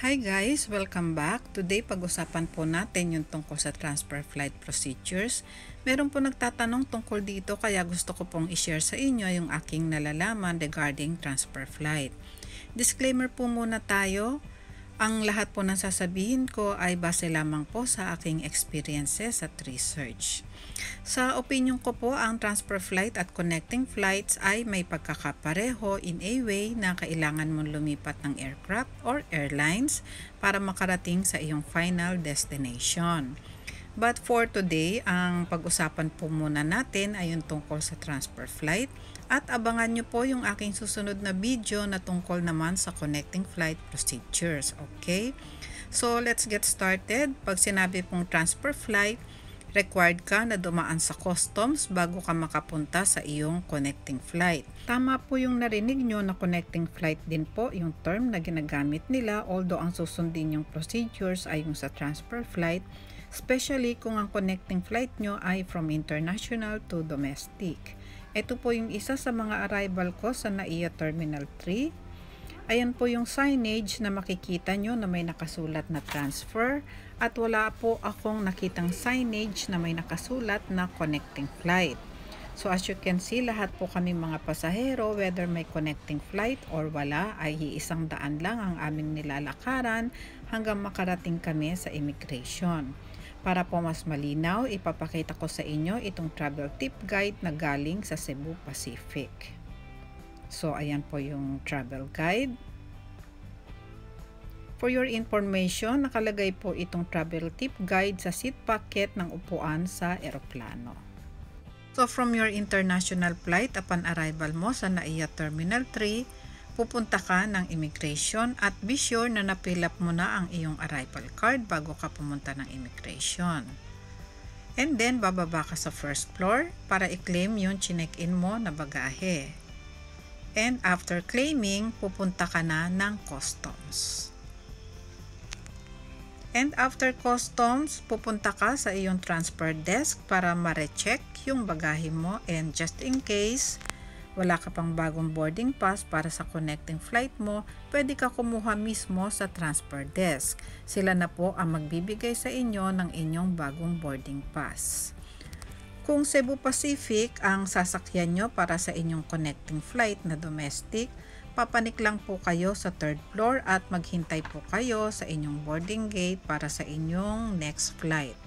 Hi guys! Welcome back. Today pag-usapan po natin yung tungkol sa transfer flight procedures. Meron po nagtatanong tungkol dito kaya gusto ko pong i-share sa inyo yung aking nalalaman regarding transfer flight. Disclaimer po muna tayo. Ang lahat po ng sasabihin ko ay base lamang po sa aking experiences at research. Sa opinion ko po, ang transfer flight at connecting flights ay may pagkakapareho in a way na kailangan mong lumipat ng aircraft or airlines para makarating sa iyong final destination. But for today, ang pag-usapan po muna natin ay yung tungkol sa transfer flight at abangan nyo po yung aking susunod na video na tungkol naman sa connecting flight procedures. Okay? So, let's get started. Pag sinabi pong transfer flight, required ka na dumaan sa customs bago ka makapunta sa iyong connecting flight. Tama po yung narinig nyo na connecting flight din po yung term na ginagamit nila, although ang susundin yung procedures ay yung sa transfer flight, especially kung ang connecting flight nyo ay from international to domestic. Ito po yung isa sa mga arrival ko sa NAIA Terminal 3. Ayan po yung signage na makikita nyo na may nakasulat na transfer at wala po akong nakitang signage na may nakasulat na connecting flight. So as you can see, lahat po kami mga pasahero, whether may connecting flight or wala, ay iisang daan lang ang aming nilalakaran hanggang makarating kami sa immigration. Para po mas malinaw, ipapakita ko sa inyo itong travel tip guide na galing sa Cebu Pacific. So, ayan po yung travel guide. For your information, nakalagay po itong travel tip guide sa seat pocket ng upuan sa eroplano. So, from your international flight, upon arrival mo sa NAIA Terminal 3, pupunta ka ng immigration at be sure na na-fill up mo na ang iyong arrival card bago ka pumunta ng immigration. And then, bababa ka sa first floor para i-claim yung chinek-in mo na bagahe. And after claiming, pupunta ka na ng customs. And after customs, pupunta ka sa iyong transfer desk para ma-recheck yung bagahe mo, and just in case wala ka pang bagong boarding pass para sa connecting flight mo, pwede ka kumuha mismo sa transfer desk. Sila na po ang magbibigay sa inyo ng inyong bagong boarding pass. Kung Cebu Pacific ang sasakyan nyo para sa inyong connecting flight na domestic, papanik lang po kayo sa third floor at maghintay po kayo sa inyong boarding gate para sa inyong next flight.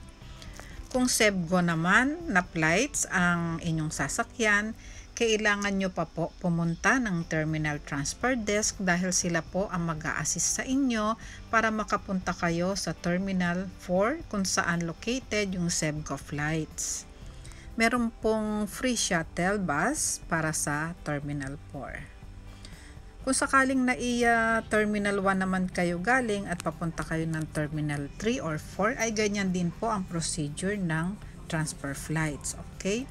Kung Cebgo naman na flights ang inyong sasakyan, kailangan nyo pa po pumunta ng terminal transfer desk dahil sila po ang mag-a-assist sa inyo para makapunta kayo sa Terminal 4 kung saan located yung Cebgo flights. Meron pong free shuttle bus para sa Terminal 4. Kung sakaling NAIA Terminal 1 naman kayo galing at papunta kayo ng Terminal 3 or 4, ay ganyan din po ang procedure ng transfer flights. Okay?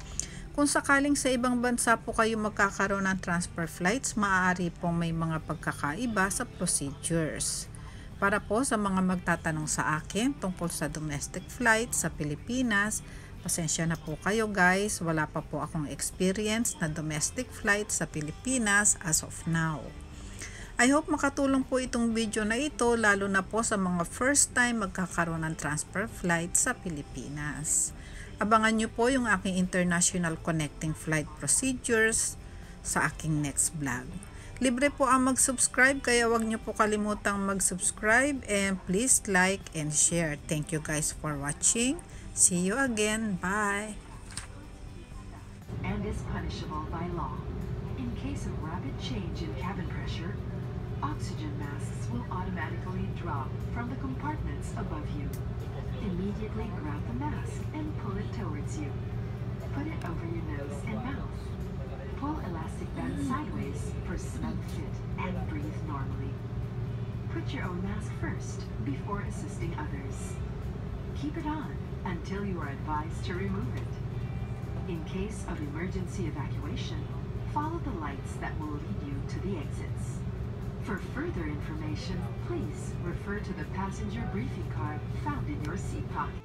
Kung sakaling sa ibang bansa po kayo magkakaroon ng transfer flights, maaari pong may mga pagkakaiba sa procedures. Para po sa mga magtatanong sa akin tungkol sa domestic flights sa Pilipinas, pasensya na po kayo guys, wala pa po akong experience na domestic flight sa Pilipinas as of now. I hope makatulong po itong video na ito, lalo na po sa mga first time magkakaroon ng transfer flight sa Pilipinas. Abangan nyo po yung aking international connecting flight procedures sa aking next vlog. Libre po ang mag-subscribe, kaya wag nyo po kalimutang mag-subscribe, and please like and share. Thank you guys for watching. See you again. Bye. And is punishable by law. In case of rapid change in cabin pressure, oxygen masks will automatically drop from the compartments above you. Immediately grab the mask and pull it towards you. Put it over your nose and mouth. Pull elastic band sideways for snug fit and breathe normally. Put your own mask first before assisting others. Keep it on until you are advised to remove it. In case of emergency evacuation, follow the lights that will lead you to the exits. For further information, please refer to the passenger briefing card found in your seat pocket.